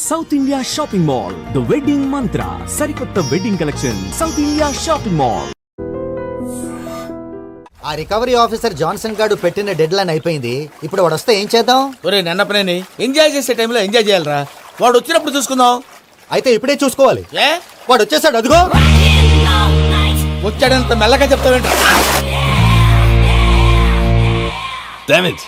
South India shopping mall, the wedding మంత్ర, సరికొత్త wedding collection, south India shopping mall. ఆ recovery officer Johnson గారు పెట్టిన dead line అయిపోయింది. ఇప్పుడు వాడు వస్తే ఏం చేద్దాం? ఒరే నన్నపనేని ఎంజాయ్ చేసే టైంలో ఎంజాయ్ చేయాలరా. వాడు వచ్చినప్పుడు చూసుకుందాం. అయితే ఇప్పుడే చూసుకోవాలి. ఏ వాడు వచ్చేసాడు, అదిగో. వచ్చాడంత మెల్లగా చెప్తావేంట? Damn it!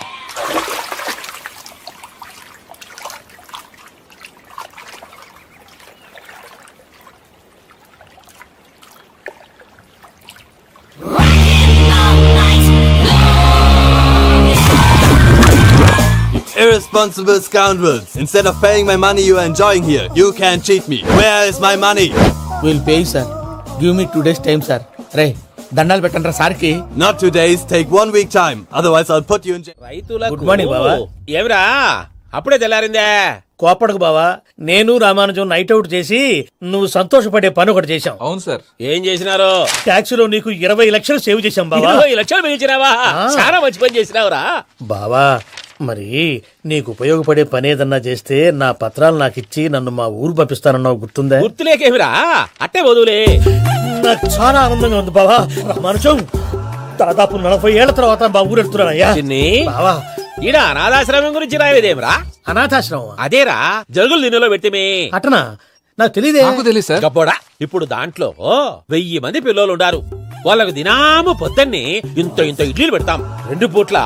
Irresponsible scoundrels! Instead of paying my money you are enjoying here, you can't cheat me. Where is my money? We'll pay sir. Give me 2 days time sir. రే దండాలు పెట్టండి సార్కి. Not 2 days, take 1 week time. Otherwise I'll put you in jail. Good morning బావా. ఏమిరా అప్పుడే తెల్లారిందే? కోపడకు బావా, నేను Ramanujam night out చేసి నువ్వు సంతోషపడే పని ఒకటి చేశాం. అవును సార్. ఏం చేసినారు? ట్యాక్సీలో నీకు 20 లక్షలు సేవ్ చేశాం బావా. 20 లక్షలు మిగిల్చినావా? చాలా మంచి పని చేసినావురా బావా. మరి నీకు ఉపయోగపడే పని ఏదన్నా చేస్తే నా పత్రాలు నాకు ఇచ్చి నన్ను మా ఊరు పంపిస్తానన్నావు, గుర్తుందా? గుర్తులేకేమిరా, అట్టే వదులే. నాకు చాలా ఆనందంగా ఉంది బావా. రామానుజం, దాదాపు 40 ఏళ్ల తర్వాత మా ఊరు వెళ్తున్నానయ్యా. బావా, ఈడ అనాథాశ్రమం గురించి రాయలేదేమిరా? అనాథాశ్రమం అదేరా, జరుగులు దీనిలో పెట్టిమే. అటనా? నాకు తెలియదే. నాకు తెలియదు సార్. గబ్బోడా, ఇప్పుడు దాంట్లో 1000 మంది పిల్లలు ఉండారు. వాళ్ళకు దినాము పొద్దున్నే ఇంత ఇంత ఇడ్లీలు పెడతాం. 2 పూట్ల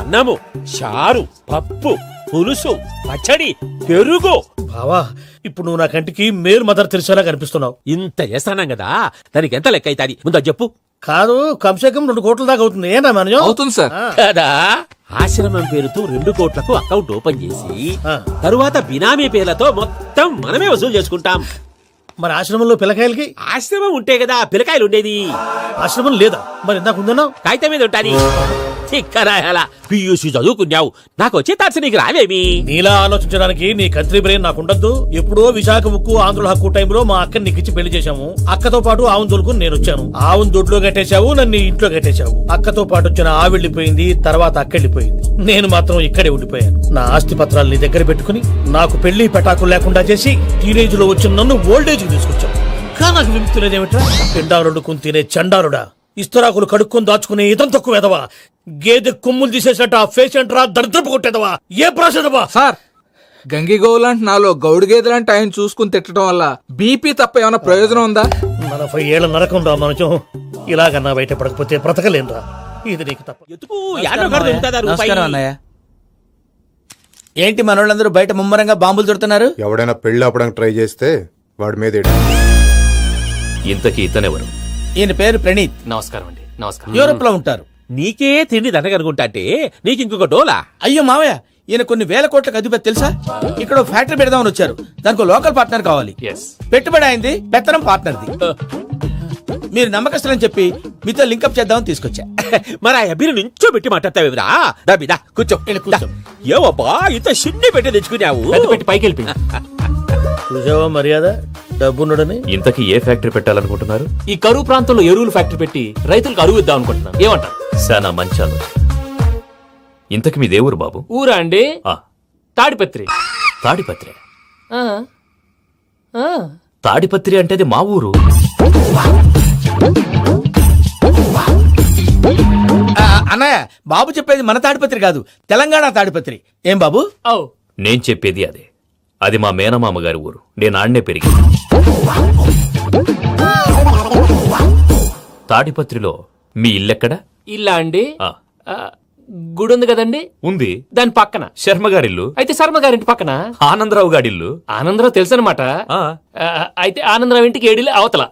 అన్నము, చారు, పప్పు, పులుసు, పచ్చడి, పెరుగు. బావా, ఇప్పుడు నువ్వు నా కంటికి మేలు మదర్ తెలిసేలా కనిపిస్తున్నావు. ఇంత చేస్తానం కదా, దానికి ఎంత లెక్క అవుతుంది ముందు చెప్పు. కాదు, కంసేకం 2 కోట్ల దాకా అవుతుంది. ఏనా మనం? అవుతుంది సార్. కదా, ఆశ్రమం పేరుతో 2 కోట్లకు అకౌంట్ ఓపెన్ చేసి తరువాత బినామీ పేర్లతో మొత్తం మనమే వసూలు చేసుకుంటాం. మరి ఆశ్రమంలో పిల్లకాయలకి? ఆశ్రమం ఉంటే కదా పిల్లకాయలు ఉండేది. ఆశ్రమం లేదా? మరి ఇందాక ఉందన్నావు. కాగితం మీద ఉంటాది. పియూసీ చదువుకున్నావు, నాకు వచ్చే తాట్స్ నీకు రావేమి? నీలా ఆలోచించడానికి నీ కంట్రీ బ్రెయిన్ నాకు ఉండద్దు. ఎప్పుడో విశాఖ ఉక్కు ఆంధ్రుల హక్కు టైంలో మా అక్కని నీకిచ్చి పెళ్లి చేశాము. అక్కతో పాటు ఆవును దొడుకు నేను వచ్చాను. ఆవును దొడ్లో కట్టేశావు, నన్ను ఇంట్లో కట్టేశావు. అక్కతో పాటు వచ్చిన ఆవిళ్ళిపోయింది, తర్వాత అక్కెళ్ళిపోయింది. నేను మాత్రం ఇక్కడే ఉండిపోయాను. నా ఆస్తి పత్రాలు నీ దగ్గర పెట్టుకుని నాకు పెళ్లి పెటాకులు లేకుండా చేసి టీనేజ్ లో వచ్చిన నన్ను ఓల్డేజ్ కి తీసుకొచ్చావు. కానీ నాకు విముక్తులేదేమిట్రా? పిండారుడుకుని తినే చండారుడా, ఇస్తరాకులు కడుక్కొని దాచుకునే ఇతం తక్కువ ఎదవా, గేదె కొమ్ములు తీసేసట ఆ పేషెంట్ రా, దరిద్రపు కొట్టేదవా, ఏ ప్రాసెదవా? సార్, గంగిగోవులాంటి నాలో గౌడు గేదెలాంటి ఆయన చూసుకుని తిట్టడం వల్ల బీపీ తప్ప ఏమైనా ప్రయోజనం ఉందా? 40 ఏళ్ల నరకం రా మనచం. ఇలాగన్నా బయట పడకపోతే బ్రతకలేనురా. ఇది నీకు తప్ప. ఏంటి మనోళ్ళందరూ బయట ముమ్మరంగా బాంబులు దొరుకుతున్నారు? ఎవడైనా పెళ్లి ఆపడానికి ట్రై చేస్తే వాడి మీద ఇంతకీ ఇతనెవరు? ఈయన పేరు ప్రణీత్. నమస్కారం అండి. నమస్కారం. యూరోప్ లో ఉంటారు. నీకే తిండి దండగనుకుంటా అంటే నీకు ఇంకొక డోలా? అయ్యో మావయ్య, ఈయన కొన్ని వేల కోట్లకు అధిపతి తెలుసా? ఇక్కడ ఫ్యాక్టరీ పెడదామని వచ్చారు. దానికి లోకల్ పార్ట్నర్ కావాలి. పెట్టుబడి అయింది, పెత్తనం పార్ట్నర్ది. మీరు నమ్మకస్తులని చెప్పి మీతో లింకప్ చేద్దామని తీసుకొచ్చా. మరి ఆ అబ్బిని నుంచో పెట్టి మాట్లాడతావేమిరా? డబ్బిదా కూర్చో. ఏవబ్బా ఇంత షిన్ని పెట్టి తెచ్చుకున్నావు? పెట్టి పైకి వెళ్ళి చూసావా మర్యాద, డబ్బున్నడని. ఇంతకీ ఏ ఫ్యాక్టరీ పెట్టాలనుకుంటున్నారు? ఈ కరువు ప్రాంతంలో ఎరువులు ఫ్యాక్టరీ పెట్టి రైతులకు అరువు ఇద్దాం అనుకుంటున్నాను. ఏమంటారు? శానా మంచి ఆలోచన. ఇంతకి మీ దేవురు బాబు? ఊరా అండి? తాడిపత్రి. తాడిపత్రి? తాడిపత్రి అంటే అది మా ఊరు. అన్నయ్య, బాబు చెప్పేది మన తాడిపత్రి కాదు, తెలంగాణ తాడిపత్రి. ఏం బాబు? నేను చెప్పేది అదే. అది మా మేనమామ గారి ఊరు. నేను ఆడనే పెరిగి. తాడిపత్రిలో మీ ఇల్లెక్కడ? ఇల్లా అండి? గుడి ఉంది కదండి? ఉంది. దాని పక్కన శర్మ గారిల్లు. అయితే శర్మ గారింటి పక్కన ఆనందరావు గారిల్లు. ఆనందరావు తెలుసు అనమాట. అయితే ఆనందరావు ఇంటికి 7 అవతల.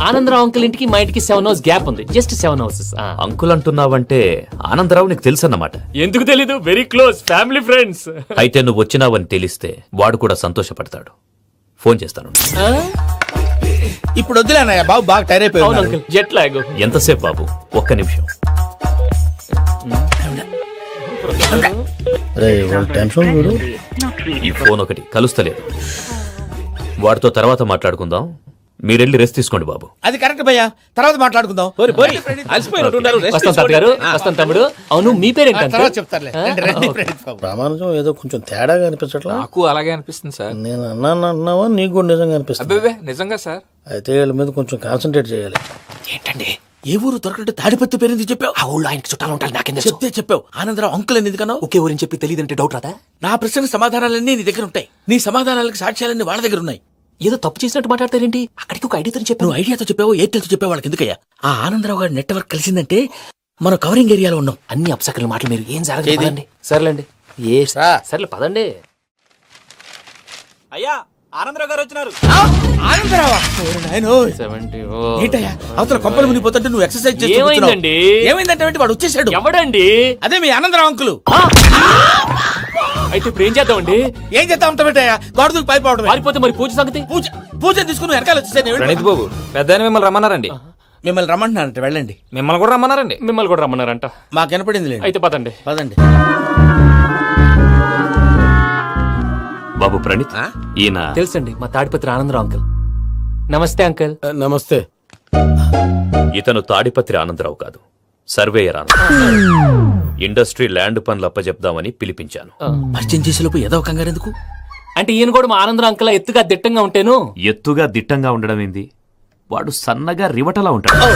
ఆనందరావు అంకుల్ ఇంటికి మా ఇంటికి 7 houses గ్యాప్ ఉంది. Just 7 houses. అంకుల్ అంటున్నావంటే ఆనందరావు నీకు తెలుసు అన్నమాట. ఎందుకు తెలీదు? Very close family friends. అయితే నువ్వు వచ్చినావని తెలిస్తే వాడు కూడా సంతోషపడతాడు. ఫోన్ చేస్తాను. ఇప్పుడు వద్దులే అన్నయ్య, బాబు బాగా టైర్ అయిపోయాడు. Jet lag. ఎంతసేపు బాబు? ఒక్క నిమిషం. ఈ ఫోన్ ఒకటి కలుస్తలేదు. వాడితో తర్వాత మాట్లాడుకుందాం. మీరెళ్ళి రెస్ట్ తీసుకోండి బాబు. అది కరెక్ట్ భయ్యా, తర్వాత మాట్లాడుకుందాం. పోరి పోరి అలసిపోయినట్టున్నారు. Rest వస్తాం తాత గారు, వస్తాం తమ్ముడు. అవును మీ పేరేంటి అంకుల్? తర్వాత చెప్తారులే. రండి, రండి, ప్రణీత్ బాబు. ప్రామాణికం ఏదో కొంచెం తేడాగా అనిపించట్లా. నాకు అలాగే అనిపిస్తుంది సార్. నేను అన్నావా నీకు కూడా నిజంగా అనిపిస్తుంది. అబ్బే నిజంగా సార్. అయితే వీళ్ళ మీద కొంచెం కాన్సన్ట్రేట్ చేయాలి. ఏంటండి ఏ ఊరు దొరకట్టు తాడిపత్రి పేరు ఎందుకు చెప్పావు? ఆ ఊళ్ళో ఆయనకి చుట్టాలు ఉంటారు, నాకేం చెప్తే చెప్పావు. ఆనందరావు అంకుల్ అని ఎందుకన్నావు? ఒకే ఊరిని చెప్పి తెలియదంటే డౌట్ రాదా? నా ప్రశ్నకు సమాధానాలన్నీ నీ దగ్గర ఉంటాయి. నీ సమాధానాలకు సాక్ష్యాలన్నీ వాళ్ళ దగ్గర ఉన్నాయి. ఏదో తప్పు చేసినట్టు మాట్లాడతారేంటి? అక్కడికి ఒక ఐడియాతో చెప్పాను. నువ్వు ఐడియాతో చెప్పావు, ఎయిర్టెల్తో చెప్పావు, వాళ్ళకి ఎందుకయ్యా? ఆ ఆనందరావు గారి నెట్వర్క్ కలిసిందంటే మనం కవరింగ్ ఏరియాలో ఉన్నాం. అన్ని అప్సకల మాటలు మీరు ఏం జరగదండి. సర్లేండి, సర్లే పదండి. అయ్యా ఆనందరావు గారు వచ్చినారు. ఆనందరావా? ఏంటయ్యా అవతల కొంపలు మునిగిపోతుంటే నువ్వు ఎక్సర్సైజ్ చేస్తూ కూర్చున్నావు. ఏమైందండి? ఏమైందంటే వాడు వచ్చేసాడు. ఎవడండి? అదే మీ ఆనందరావు అంకులు. అయితే ఇప్పుడు ఏం చేద్దామండి? ఏం చేస్తా ఉంటా పెట్టాయా? గొడవకు పైపోవడం. పారిపోతే మరి పూజ సంగతి? పూజ తీసుకుని వెనకాల వచ్చేసాను. ప్రణీత్ బాబు, పెద్ద మిమ్మల్ని రమ్మన్నారండి. మిమ్మల్ని రమ్మంటున్నారంట, వెళ్ళండి. మిమ్మల్ని కూడా రమ్మన్నారండి. మిమ్మల్ని కూడా రమ్మన్నారంట. మాకు వినపడింది. అయితే పదండి. పదండి. బాబు ప్రణీత్, ఈయన తెలుసండి, మా తాడిపత్రి ఆనందరావు అంకుల్. నమస్తే అంకుల్. నమస్తే. ఇతను తాడిపత్రి ఆనందరావు కాదు, సర్వేయర్ ఆనందరావు. ఇండస్ట్రీ ల్యాండ్ పనులు అప్పచెప్దామని పిలిపించాను. పరిచయం చేసేలోపు ఏదో కంగారు ఎందుకు? అంటే ఈయన కూడా మా ఆనందరావు అంకుల్ ఎత్తుగా దిట్టంగా ఉంటాను. ఎత్తుగా దిట్టంగా ఉండడం ఏంది, వాడు సన్నగా రివటలా ఉంటాడు.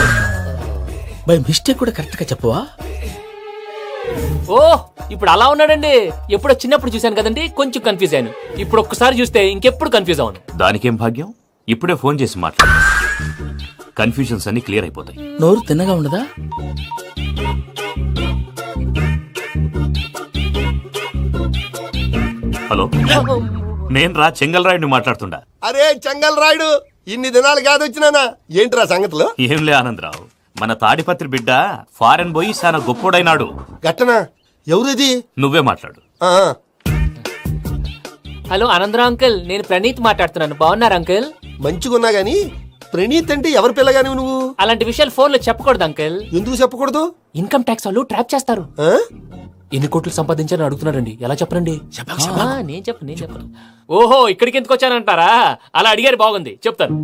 బై మిస్టేక్ కూడా కరెక్ట్ గా చెప్పవా? ఓ ఇప్పుడు అలా ఉన్నాడండి. ఎప్పుడో చిన్నప్పుడు చూశాను కదండి, కొంచెం కన్ఫ్యూజ్ అయ్యాను. ఇప్పుడు ఒక్కసారి చూస్తే ఇంకెప్పుడు కన్ఫ్యూజ్ అవును. దానికేం భాగ్యం, ఇప్పుడే ఫోన్ చేసి మాట్లాడు. కన్ఫ్యూజన్స్ అన్ని క్లియర్ అయిపోతాయి. నోరు తిన్నగా ఉండదా? హలో, నేను రా చెంగల్రాయుడిని మాట్లాడుతుండా. అరే చెంగల్ రాయుడు, ఇన్ని దినాలు కాదు వచ్చినానా? ఏంట్రా సంగతులు? ఏంలే ఆనందరావు, మన తాడిపత్రి బిడ్డ ఫారెన్ పోయి చాలా గొప్పోడైనాడు. గట్టనా? ఎవరిది? నువ్వే మాట్లాడు. హలో ఆనందరావు అంకుల్, నేను ప్రణీత్ మాట్లాడుతున్నాను. బాగున్నారు అంకుల్? మంచిగున్నా గాని ప్రణీత్ అంటే ఎవరి పిల్లగాని నువ్వు? అలాంటి విషయాలు ఫోన్ లో చెప్పకూడదు అంకుల్. ఎందుకు చెప్పకూడదు? ఇన్కమ్ ట్యాక్స్ వాళ్ళు ట్రాప్ చేస్తారు. ఎన్ని కోట్లు సంపాదించాలని అడుగుతున్నారండి. ఎలా చెప్పరండి? నేను చెప్పను. ఓహో, ఇక్కడికి ఎందుకు వచ్చానంటారా? అలా అడిగారు, బాగుంది, చెప్తాను.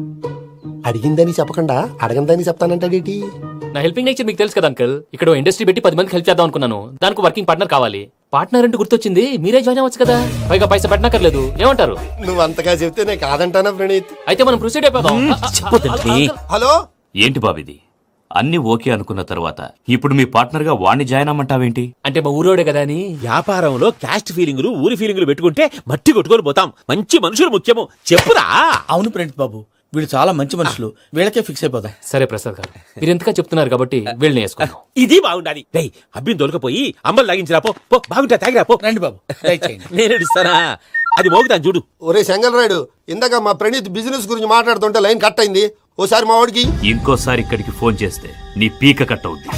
అడిగిందని చెప్పకుండా అడగందని చెప్తానంటాడేటి? నా హెల్పింగ్ నేచర్ మీకు తెలుసు కదా అంకుల్. ఇక్కడ ఇండస్ట్రీ పెట్టి 10 మందికి హెల్ప్ చేద్దాం అనుకున్నాను. దానికి వర్కింగ్ పార్ట్నర్ కావాలి. పార్ట్నర్ అంటే గుర్తొచ్చింది, మీరే జాయిన్ అవ్వచ్చు కదా. పైగా పైసా పెట్టనక్కర్లేదు. ఏమంటారు? నువ్వు అంతగా చెప్తేనే కాదంటానా ప్రణీత్? అయితే మనం ప్రొసీడ్ అయిపోదాం. హలో, ఏంటి బాబిది? అన్ని ఓకే అనుకున్న తర్వాత ఇప్పుడు మీ పార్ట్నర్ గా వాణ్ణి జాయిన్ అమ్మంటావేంటి? అంటే మా ఊరోడే కదా అని. వ్యాపారంలో క్యాస్ట్ ఫీలింగులు, ఊరి ఫీలింగులు పెట్టుకుంటే మట్టి కొట్టుకొని పోతాం. మంచి మనుషులు ముఖ్యము. చెప్పురా. అవును ప్రణీత్ బాబు, వీళ్ళు చాలా మంచి మనుషులు. వీళ్ళకే ఫిక్స్ అయిపోదాం. సరే ప్రసాద్ గారు, మీరు ఎంతగా చెప్తున్నారు కాబట్టి వీళ్ళని వేసుకున్నాం. ఇది బాగుండాలి. రేయ్, అబ్బిని దొరకపోయి అమ్మలు లాగించిరా పో. పో, బాగుంటా, తాగిరా పో. రండి బాబు, దయచేయండి. నేను ఇస్తానా? అది మోగుతాను చూడు. ఒరే చెంగల్ రాయుడు, ఇందాక మా ప్రణీత్ బిజినెస్ గురించి మాట్లాడుతుంటే లైన్ కట్ అయింది. ఓసారి మా వాడికి ఇంకోసారి ఇక్కడికి ఫోన్ చేస్తే నీ పీక కట్ అవుద్ది.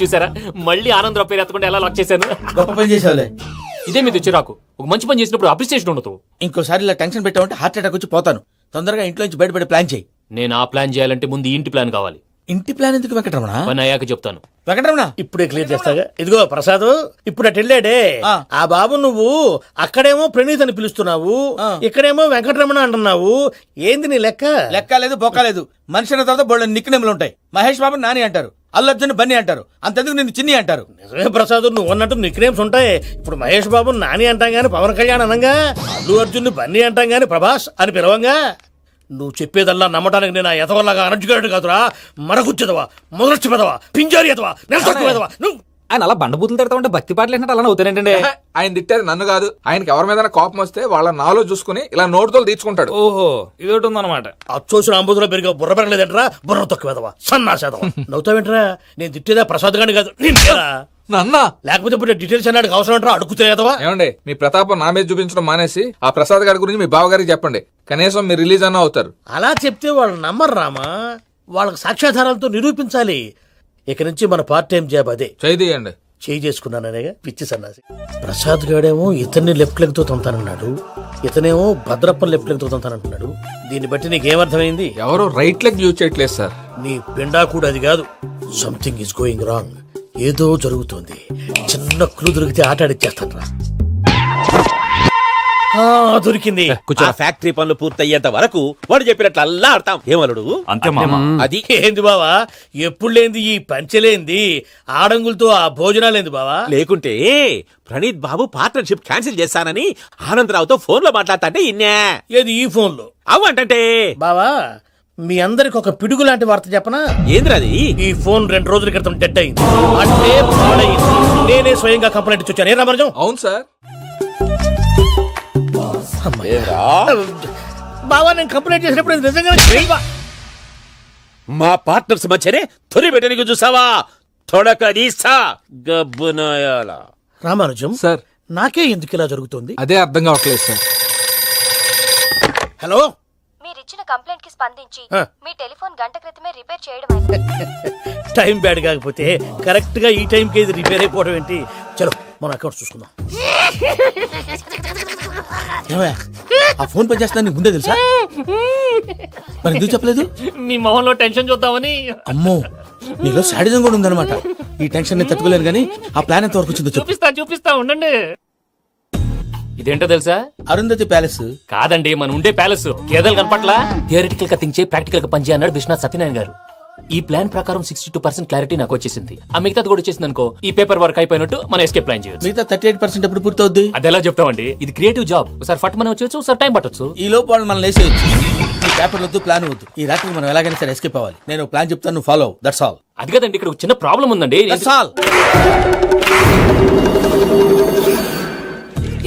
చూసారా, మళ్ళీ ఆనందరావు పేరు ఎత్తకుండా ఎలా లాక్ చేశాను. గొప్ప పని చేసేవాళ్ళే. ఇదే మీద చిరాకు. ఒక మంచి పని చేసినప్పుడు అప్రిసియేషన్ ఉండదు. ఇంకోసారి ఇలా టెన్షన్ పెట్టామంటే హార్ట్ అటాక్ వచ్చి పోతాను. తొందరగా ఇంట్లో నుంచి బయటపడే ప్లాన్ చేయి. నేను ఆ ప్లాన్ చేయాలంటే ముందు ఈ ఇంటి ప్లాన్ కావాలి. ఇంటి ప్లాన్ ఎందుకు వెంకటరమణ? పని అయ్యాక చెప్తాను. వెంకటరమణ ఇప్పుడే క్లియర్ చేస్తాగా. ఇదిగో ప్రసాద్, ఇప్పుడు అటు వెళ్ళాడే ఆ బాబు, నువ్వు అక్కడేమో ప్రణీత్ అని పిలుస్తున్నావు, ఇక్కడేమో వెంకటరమణ అంటున్నావు. ఏంది నీ లెక్క? లెక్క లేదు, బొక్క లేదు. మనిషి అన్న తర్వాత బోళ్ళ నిక్నెములు ఉంటాయి. మహేష్ బాబు నాని అంటారు, అల్లు అర్జున్ బన్నీ అంటారు, అంతెందుకు నిన్ను చిన్ని అంటారు. నిజమే ప్రసాద్, నువ్వు అన్నట్టు నిక్నేమ్స్ ఉంటాయి. ఇప్పుడు మహేష్ బాబు నాని అంటాం గాని పవన్ కళ్యాణ్ అనంగా, అల్లు అర్జున్ బన్నీ అంటాం గాని ప్రభాస్ అని పిలవంగా. నువ్వు చెప్పేదల్లా నమ్మటానికి నేను ఎతవల్లాగా అనర్జుగాడు కాదురా. మరగుచ్చదవా, మొదలచ్చి పెదవా, పింజారి ఎదవా, నెలసొక్కు పెదవా. నువ్వు ఆయన అలా బండబూతులు తిడతా ఉంటే భక్తి పాటలు ఏంటంటే అలా అవుతానంటే. ఆయన తిట్టేది నన్ను కాదు. ఆయనకి ఎవరి మీద కోపం వస్తే వాళ్ళ నాలో చూసుకుని ఇలా నోటుతో తీర్చుకుంటాడు. ఓహో, ఇది ఒకటి ఉందన్నమాట. అచ్చోసిన అంబుధులో పెరిగా బుర్ర పెరగలేదంటరా, బుర్ర తొక్కు వెదవా, సన్నాసేదవా. నవ్వుతావేంట్రా? నేను తిట్టేదా ప్రసాద్ గాని కాదు, నిన్నేరా. నన్నా? లేకపోతే ఇప్పుడు డీటెయిల్స్ అన్నాడు అవసరం అంటారా? అడుగుతాయేదవా. ఏమండి, మీ ప్రతాపం నా మీద చూపించడం మానేసి ఆ ప్రసాద్ గారి గురించి మీ బావగారికి చెప్పండి. కనీసం మీరు రిలీజ్ అన్న అవుతారు. అలా చెప్తే వాళ్ళు నమ్మరు రామా. వాళ్ళకి సాక్ష్యాధారాలతో నిరూపించాలి. ఇక నుంచి మన పార్ట్ టైం జాబ్ అదే. చేయండి. చేయి చేసుకున్నాననేగా పిచ్చి సన్నాసి. ప్రసాద్ గాడేమో ఇతన్ని లెఫ్ట్ లెగ్ తో తొంతానన్నాడు, ఇతనేమో భద్రప్పని లెఫ్ట్ లెగ్ తో తొంతానంటున్నాడు. దీన్ని బట్టి నీకేమర్థమైంది? ఎవరు రైట్ లెగ్ యూజ్ చేయట్లేదు సార్. నీ పిండా కూడా అది కాదు. Something is going wrong. ఏదో జరుగుతోంది. చిన్న క్లూ దొరికితే ఆట ఆడిచ్చేస్తాను రా. దొరికింది. కొంచెం ఫ్యాక్టరీ పనులు పూర్తయ్యేంత వరకు వాడు చెప్పినట్లు అల్లా ఆడతాం. ఏమలుడు? అంతే మామ. అది ఏంది బావా ఎప్పుడు లేంది ఈ పంచలేంది, ఆడంగులతో ఆ భోజనాలేంది బావా? లేకుంటే ప్రణీత్ బాబు పార్ట్నర్షిప్ క్యాన్సిల్ చేస్తానని ఆనందరావుతో ఫోన్ లో మాట్లాడతాంటే ఇన్నే. ఏది ఈ ఫోన్ లో? అవ్వంటే బావా మీ అందరికి ఒక పిడుగు లాంటి వార్త చెప్పనా? ఏంద్రది? ఈ ఫోన్ 2 రోజుల క్రితం డెడ్ అయింది, అంటే పాడైంది. నేనే స్వయంగా కంప్లైంట్ ఇచ్చి వచ్చాను. ఏ రామరాజం? అవును సార్. బావా నేను కంప్లైంట్ చేసినప్పుడు ఇది నిజంగా మా పార్ట్నర్స్ మధ్యనే తొలి పెట్టడానికి చూసావా? తొడకదీస్తా గబ్బునాయాల. రామానుజం సార్ నాకే ఎందుకు ఇలా జరుగుతుంది? అదే అర్థం కావట్లేదు సార్. హలో, మీరిచ్చిన కంప్లైంట్ కి స్పందించి ఆ. మీ టెలిఫోన్ గంట క్రితమే రిపేర్ చేయడం అయింది. టైం బ్యాడ్ కాకపోతే కరెక్ట్ గా ఈ టైంకి ఇది రిపేర్ అయిపోవడం ఏంటి? చలో మన అకౌంట్ చూసుకుందాం. ఏమయ్య, ఆ ఫోన్ పని చేస్తున్నా నీకు ముందే తెలుసా? మరి ఎందుకు చెప్పలేదు? మీ మొహంలో టెన్షన్ చూద్దామని. అమ్మో, నీలో శాడిజం కూడా ఉందన్నమాట. ఈ టెన్షన్ నేను తట్టుకోలేను కానీ ఆ ప్లాన్ ఎంత వరకు వచ్చిందో చెప్పు. చూపిస్తా ఉండండి. ఇదేంటో తెలుసా? అరుంధతి ప్యాలెస్ కాదండి, మన ఉండే ప్యాలెస్. గేదెలు కనపట్లా? థియరిటికల్ గా థింక్ చేయి, ప్రాక్టికల్ గా పనిచేయ అన్నాడు విశ్వనాథ్ సత్యనారాయణ గారు. ఈ ప్లాన్ ప్రకారం 62% క్లారిటీ నాకు వచ్చేసింది. ఆ మిగతాది కూడా వచ్చేసింది అనుకో, ఈ పేపర్ వర్క్ అయిపోయినట్టు మనం ఎస్కేప్ ప్లాన్ చేయొచ్చు. మిగతా 38% ఎప్పుడు పూర్తవుద్ది? అది ఎలా చెప్తామండి? ఇది క్రియేటివ్ జాబ్. ఒకసారి ఫట్ మనం వచ్చేయచ్చు, ఒకసారి టైం పట్టొచ్చు. ఈ లోపు వాళ్ళు మనం లేసేయచ్చు. ఈ పేపర్ వద్దు, ప్లాన్ వద్దు. ఈ రాత్రికి మనం ఎలాగైనా సరే ఎస్కేప్ అవ్వాలి. నేను ప్లాన్ చెప్తాను, నువ్వు ఫాలో. That's all. అది కదండి, ఇక్కడ ఒక చిన్న ప్రాబ్లం ఉందండి. That's all.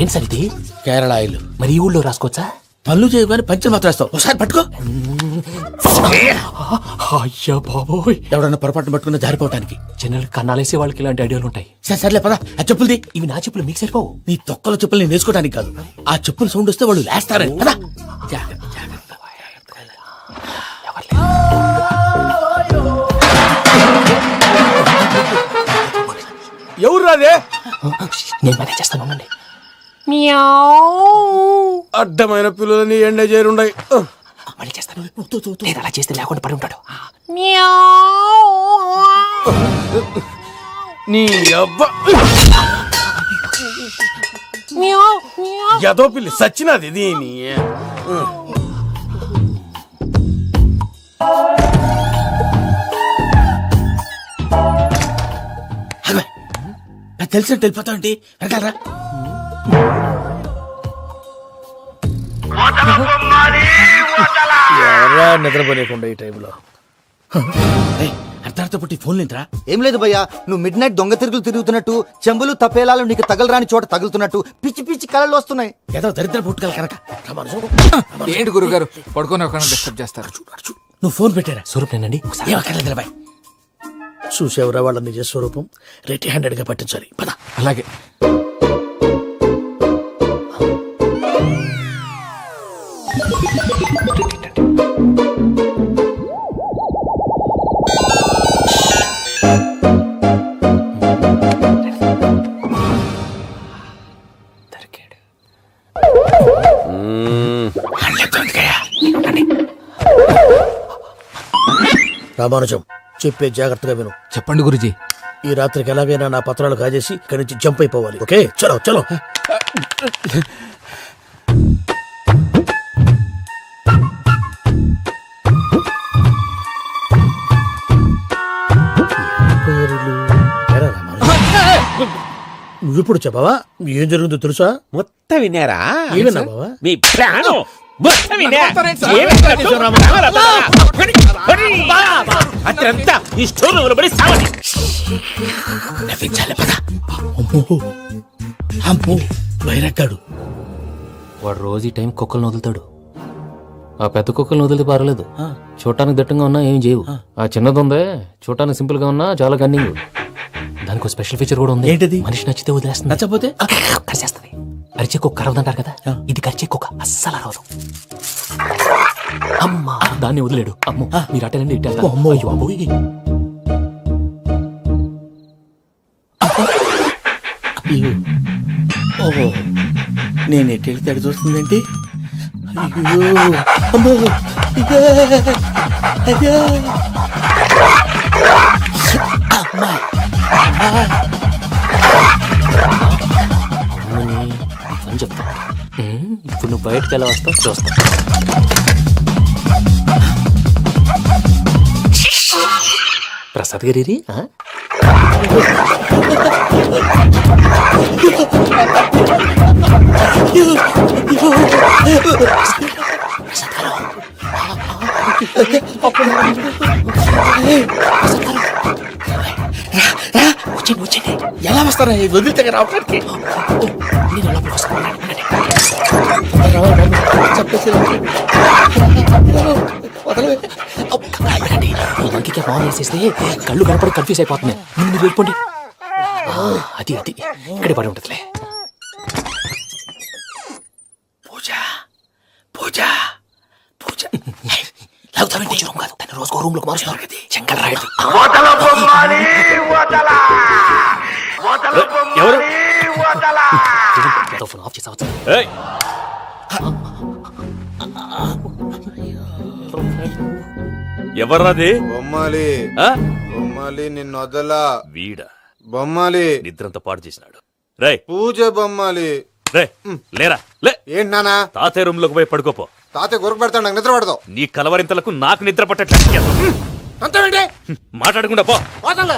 ఏం సార్ ఇది? కేరళ ఆయిల్. మరి ఈ ఊళ్ళో రాసుకోవచ్చా? పనులు చేయగానే పంచలు మాత్రం వేస్తావు. ఒకసారి పట్టుకో. అయ్యా బాబోయ్, ఎవడన్నా పొరపాటున పట్టుకున్న జారిపోవటానికి. జనరల్ కన్నాలేసే వాళ్ళకి ఇలాంటి ఐడియాలు ఉంటాయి. సర్లే పద, ఆ చెప్పులది. ఇవి నా చెప్పులు మీకు సరిపోవు. నీ తొక్కల చెప్పులు నేను వేసుకోవడానికి కాదు, ఆ చెప్పులు సౌండ్ వస్తే వాళ్ళు లేస్తారని. పద. ఎవరు రాదే? నేను మేనేజ్ చేస్తాను, ఉండండి. అడ్డమైన పిల్లలని ఎండ చేరుండయి. మళ్ళీ చేస్తాను. నేను అలా చేస్తే లేకుండా పడి ఉంటాడు. నీ అబ్బా ఎదో పిల్లి సచ్చినది దీని. తెలిసినట్టు వెళ్ళిపోతావు ఏంటి? వెనకాలరా. ఎవరా నిద్రపోలేకుండా ఈ టైంలో? అర్ధార్థ పుట్టి ఫోన్ లేంట్రా? ఏం లేదు భయ్యా, నువ్వు మిడ్ నైట్ దొంగ తిరుగులు తిరుగుతున్నట్టు, చెంబులు తపేలాలు నీకు తగలరాని చోట తగులుతున్నట్టు పిచ్చి పిచ్చి కళలు వస్తున్నాయి. ఏదో దరిద్ర పుట్టుకల కనుక. ఏంటి గురుగారు పడుకొని ఒక డిస్టర్బ్ చేస్తారు? నువ్వు ఫోన్ పెట్టారా? స్వరూపేనండి. ఏమక్కర్లేదు బాయ్. చూసేవరా వాళ్ళ నిజ స్వరూపం. రెట్టి హ్యాండెడ్ గా పట్టించాలి. పద. అలాగే. రామానుజం చెప్పే జాగ్రత్తగా విను. చెప్పండి గురుజీ. ఈ రాత్రికి ఎలాగైనా నా పత్రాలు కాజేసి ఇక్కడి నుంచి జంప్ అయిపోవాలి. ఓకే, చలో చలో. నువ్విప్పుడు చెప్పవా ఏం జరుగుతుందో తెలుసా? మొత్తం విన్నారా? ఏమన్నా బావా? మీ ప్రాణం మొత్తం విన్నా. అత్రంతా ఈ స్టోర్ రూమ్ లో పడి సావండి. నవ్వించాలి. పద. అమ్మో అమ్మో, వైరగ్గాడు. వాడు రోజు ఈ టైం కుక్కలను వదులుతాడు. ఆ పెద్ద కుక్కలను వదిలితే పర్లేదు, చూడటానికి దట్టంగా ఉన్నా ఏం చేయవు. ఆ చిన్నది ఉందే, చూడటానికి సింపుల్ గా ఉన్నా చాలా కన్నింగ్. దానికి స్పెషల్ ఫీచర్ కూడా ఉంది. ఏంటిది? మనిషి నచ్చితే వదిలేస్తుంది, నచ్చపోతే కరిచేస్తుంది. అరిచే కుక్క అరవదంటారు కదా, ఇది కరిచే కుక్క అస్సలు అరవదు. అమ్మా, దాన్ని వదిలేడు. అమ్మో, మీరు అటెండి ఇట్టే. అమ్మో. అయ్యో అబ్బోయ్. ఓహో, నేను ఎటు వెళ్తే అటు చూస్తుందేంటి? అయ్యో అమ్మో, ఇదే, అయ్యో. అమ్మా. అని చెప్తా. ఇప్పుడు నువ్వు బయటకు ఎలా వస్తావు చూస్తా. ప్రసాద్ గారి వచ్చండి. ఎలా వస్తారా వదిలితే రావడానికి? నేను లోపలికి వస్తాను. ఈ లంకికి ఫోన్ వేసేస్తే కళ్ళు కనపడి కన్ఫ్యూజ్ అయిపోతున్నాయి. మీరు వెళ్ళిపోండి. అది ఇక్కడే పడి ఉంటుందిలే. పూజ పూజ పూజ లాగుతామంటే రూమ్ కాదు, తను రోజుకో రూమ్ లోకి మారుస్తున్నారు కదా. శంకర్ రాయుడు ఎవరు? ఫోన్ ఆఫ్ చేసావచ్చు. ఏయ్! ఎవర్రాది? బొమ్మాలి ఆ? బొమ్మాలి నిన్ను వదలా. వీడా బొమ్మాలి నిద్రంతా పాడు చేసినాడు. రేయ్ పూజ బొమ్మాలి. రే లేరా లే. ఏంటి నానా? తాతయ్య రూమ్ లోకి పోయి పడుకోపో. తాతయ్య గురకు పెడతాడు, నాకు నిద్ర పడతావు. నీ కలవరింతలకు నాకు నిద్ర పట్టట్లేదు. అంతేంటి? మాట్లాడకుండా పో. పోతాలే.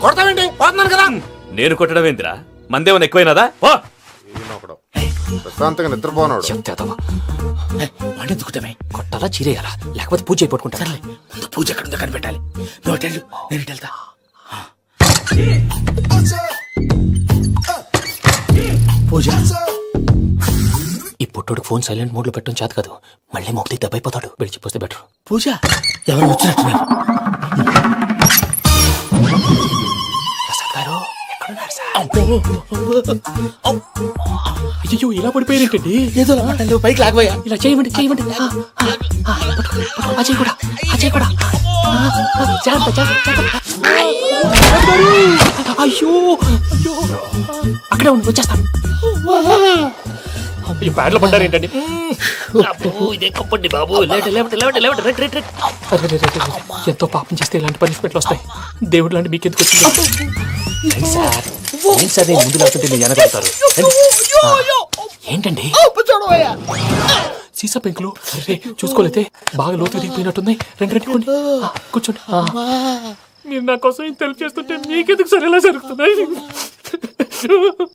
కొడతావేంటి? పోతున్నాను కదా. నేను కొట్టడం ఏందిరా? మందేమన్నా ఎక్కువైనదా? పో. ప్రశాంతంగా నిద్రపోనాడు. చెప్తావా వాడిని దుక్కుతామే. కొట్టాలా చీరేయాలా లేకపోతే పూజ అయిపోట్టుకుంటా. ముందు పూజ ఎక్కడ ఉందో కనిపెట్టాలి. నువ్వు అటు వెళ్ళు, నేను ఇటు వెళ్తా. పూజ ఈ పుట్టోడు ఫోన్ సైలెంట్ మోడ్ లో పెట్టడం చేత కాదు. మళ్ళీ మొక్కి దెబ్బైపోతాడు. విడిచిపోతే బెటర్. పూజ ఎవరు వచ్చినట్టున్నారు? ప్రసాద్ గారు ఎక్కడున్నారు సార్? అయ్యో ఇలా పడిపోయారేంటండి? ఏదో మాట్లాడలేవు, పైకి లాగబోయా. ఇలా చేయమండి. అజయ్ కూడా అయ్యో అక్కడే ఉండి వచ్చేస్తాను. ఈ బ్యాడ్లో పడ్డారేంటండి? ఎంతో పాపం చేస్తే ఇలాంటి పనిష్మెంట్లు వస్తాయి. దేవుడు లాంటి మీకు ఎందుకు వచ్చింది సార్? నేను ముందు లేకపోతే మీరు వెనకడతారు. ఏంటండి సీసా పెంకులు చూసుకోలేతే బాగా లోతు దిగిపోయినట్టున్నాయి. రండి కూర్చోండి. మీరు నా కోసం ఇంత హెల్ప్ చేస్తుంటే మీకెందుకు సరే ఎలా జరుగుతున్నాయి?